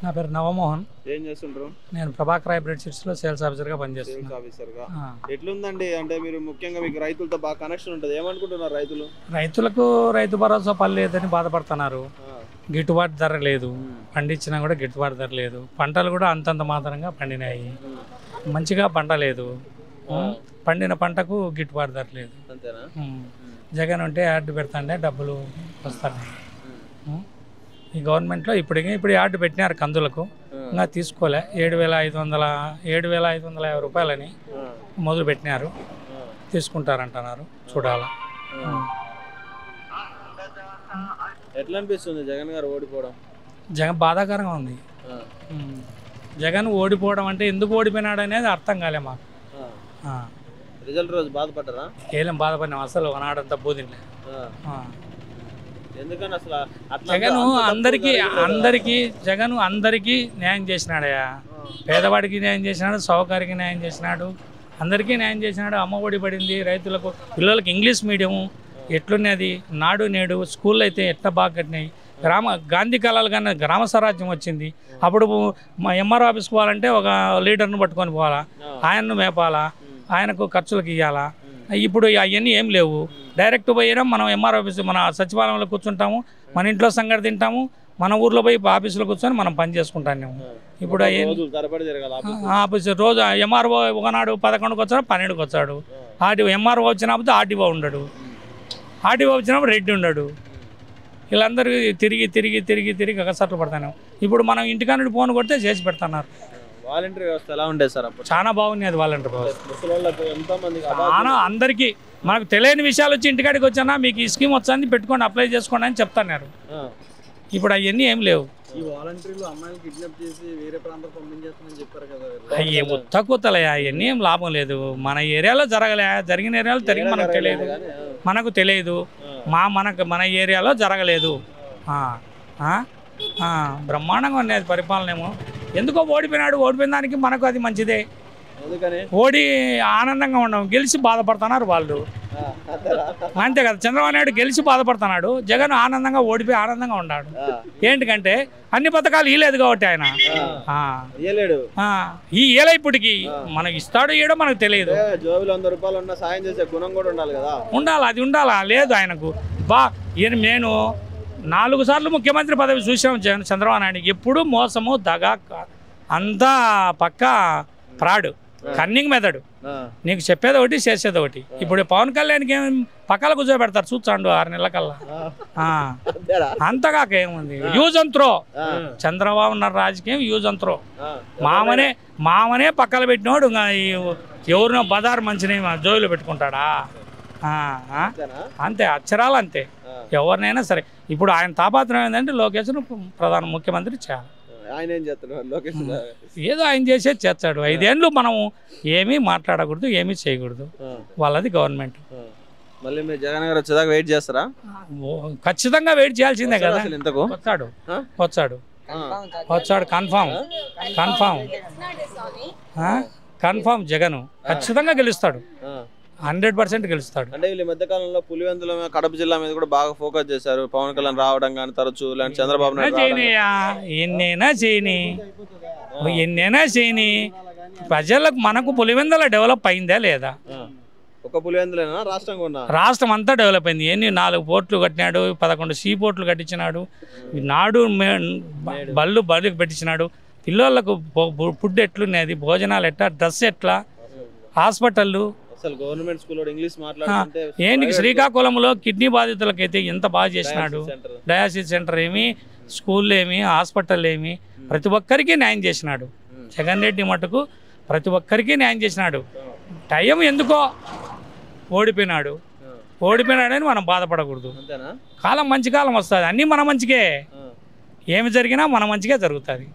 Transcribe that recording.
నా పేరు నవమోహన్. ఏం చేస్తుంటారు? నేను ప్రభాకర్ హైబ్రిడ్ సీడ్స్లో సేల్స్ ఆఫీసర్గా పనిచేస్తున్నాను. ఎట్లుందండి అంటే మీరు ముఖ్యంగా మీకు రైతులతో బాగా కనెక్షన్ ఉంటుంది, ఏమనుకుంటున్నారు రైతులు? రైతులకు రైతు భరోసా పర్లేదని బాధపడుతున్నారు. గిట్టుబాటు ధర లేదు, పండించినా కూడా గిట్టుబాటు ధర లేదు. పంటలు కూడా అంతంత మాత్రంగా పండినాయి, మంచిగా పంట లేదు. పండిన పంటకు గిట్టుబాటు ధర లేదు. జగన్ ఉంటే యాడ్ పెడతాండే డబ్బులు వస్తున్నాయి. ఈ గవర్నమెంట్లో ఇప్పుడు యాడ్ పెట్టినారు కందులకు, ఇంకా తీసుకోలే. 7,550 రూపాయలని మొదలు పెట్టినారు, తీసుకుంటారంటున్నారు. చూడాలా. ఎట్లా అనిపిస్తుంది జగన్ గారు ఓడిపోవడం? జగన్ బాధాకరంగా ఉంది. జగన్ ఓడిపోవడం అంటే ఎందుకు ఓడిపోయినాడు అనేది అర్థం కాలే మాకు. రిజల్ట్ రోజు బాధపడ్డారా? ఏం బాధపడినాం, అసలు ఒకనాడంతా బోధించలే. ఎందుకని అసలు జగన్ అందరికీ న్యాయం చేసినాడయా. పేదవాడికి న్యాయం చేసినాడు, సౌకర్యానికి న్యాయం చేసినాడు, అందరికీ న్యాయం చేసినాడు. అమ్మఒడి పడింది, రైతులకు పిల్లలకి ఇంగ్లీష్ మీడియం ఎట్లున్నది, నాడు నేడు స్కూల్లో అయితే ఎట్లా బాగా కట్టినాయి. గాంధీ కాలాలు కన్నా గ్రామ స్వరాజ్యం వచ్చింది. అప్పుడు మా ఎంఆర్ఓ ఆఫీస్కి పోవాలంటే ఒక లీడర్ను పట్టుకొని పోవాలా, ఆయన్ను మేపాలా, ఆయనకు ఖర్చులకు ఇవ్వాలా. ఇప్పుడు అవన్నీ ఏం లేవు. డైరెక్ట్ పోయినా మనం ఎంఆర్ఓ ఆఫీస్, మన సచివాలయంలో కూర్చుంటాము, మన ఇంట్లో సంగతి తింటాము, మన ఊర్లో పోయి ఆఫీసులో కూర్చొని మనం పని చేసుకుంటాము. ఇప్పుడు ఆఫీసు రోజు ఎంఆర్ఓ ఒకనాడు 11కి వచ్చాడు, 12కి వచ్చాడు. ఎంఆర్ఓ వచ్చినప్పుడు ఆర్టీఓ ఉండడు, ఆర్టీఓ వచ్చినప్పుడు రెడ్డి ఉండడు. వీళ్ళందరూ తిరిగి తిరిగి తిరిగి తిరిగి అగసట్లు పడతాను. ఇప్పుడు మనం ఇంటికానుండి ఫోన్ కొడితే చేసి పెడతాన్నారు. వాలంటీర్ వ్యవస్థ ఎలా ఉండేది సార్? అప్పుడు చాలా బాగుంది అది వాలంటీర్ వ్యవస్థ. చాలా అందరికీ మనకు తెలియని విషయాలు వచ్చి ఇంటికాడికి వచ్చానా, మీకు ఈ స్కీమ్ వచ్చింది పెట్టుకోండి, అప్లై చేసుకోండి అని చెప్తున్నారు. ఇప్పుడు అవన్నీ ఏం లేవు. అయ్యే తక్కువలే, అవన్నీ ఏం లాభం లేదు. మన ఏరియాలో జరగలే, జరిగిన ఏరియాలో జరిగి మనకు తెలియదు. మన ఏరియాలో జరగలేదు. బ్రహ్మాండంగా ఉన్నది పరిపాలన. ఏమో ఎందుకో ఓడిపోయిన దానికి మనకు అది మంచిదే. ఓడి ఆనందంగా ఉన్నాం, గెలిచి బాధపడుతున్నారు వాళ్ళు. అంతే కదా, చంద్రబాబు నాయుడు గెలిచి బాధపడుతున్నాడు, జగన్ ఆనందంగా ఓడిపోయి ఆనందంగా ఉన్నాడు. ఏంటికంటే అన్ని పథకాలు ఇవ్వలేదు కాబట్టి ఆయన ఈ ఏలే ఇప్పటికి మనకి ఇస్తాడు ఇవ్వడం మనకు తెలియదు. ఉండాలి, అది ఉండాలా? లేదు ఆయనకు. నేను 4 సార్లు ముఖ్యమంత్రి పదవి చూసాం చంద్రబాబు నాయుడు. ఎప్పుడు మోసము, దగా, అంతా పక్కా ఫ్రాడ్, కన్నింగ్ మెథడ్. నీకు చెప్పేది ఒకటి, చేసేది ఒకటి. ఇప్పుడు పవన్ కళ్యాణ్కి ఏం పక్కల కూర్చోబెడతారు, చూచాండు 6 నెలల కల్లా. అంతగాక ఏముంది, use and throw. Chandrababu Naidu రాజకీయం యూజ్ అండ్ త్రో. మామనే పక్కన పెట్టినోడు ఎవరినో బజార్ మంచిని జోయిలో పెట్టుకుంటాడా? అంతే, అక్షరాలు అంతే. ఎవరినైనా సరే ఇప్పుడు ఆయన తాపాత్రం ఏంటంటే లోకేష్ను ప్రధాన ముఖ్యమంత్రి చేయాలి. ఏదో ఆయన చేసేది చేస్తాడు. 5 ఏళ్ళు మనం ఏమీ మాట్లాడకూడదు, ఏమీ చేయకూడదు. వాళ్ళది గవర్నమెంట్. మళ్ళీ మీరు జగన్ గారు వచ్చేదాకా వెయిట్ చేస్తారా? ఖచ్చితంగా వెయిట్ చేయాల్సిందే కదా. వచ్చాడు కన్ఫామ్ జగన్ ఖచ్చితంగా గెలుస్తాడు, 100% గెలుస్తాడు. అంటే వీళ్ళు మధ్య కాలంలో పులివెందుల కడప జిల్లా మీద కూడా బాగా ఫోకస్ చేశారు. పవన్ కళ్యాణ్ రావడం కానీ తరచు, ఇలాంటి చంద్రబాబు నాయుడు ఎన్నైనా చేయని ప్రజలకు మనకు పులివెందుల డెవలప్ అయిందా లేదా? ఒక పులివెందులేనా రాష్ట్రం అంతా డెవలప్ అయింది. 4 పోర్ట్లు కట్టినాడు, 11 సీ పోర్ట్లు కట్టించినాడు, నాడు బళ్ళు పెట్టించినాడు. పిల్లలకు ఫుడ్ ఎట్లున్నది, భోజనాలు ఎట్లా, డ్రెస్ ఎట్లా, హాస్పిటళ్ళు. ఏంటి శ్రీకాకుళంలో కిడ్నీ బాధితులకైతే ఎంత బాగా చేసినాడు. డయాసిస్ సెంటర్ ఏమి, స్కూల్ ఏమి, హాస్పిటల్ ఏమి, ప్రతి ఒక్కరికి న్యాయం చేసినాడు. జగన్ రెడ్డి మటుకు ప్రతి ఒక్కరికి న్యాయం చేసినాడు. టైం ఎందుకో ఓడిపోయినాడని మనం బాధపడకూడదు. కాలం మంచి కాలం వస్తుంది, అన్నీ మన మంచికే. ఏమి జరిగినా మన మంచిగా జరుగుతుంది.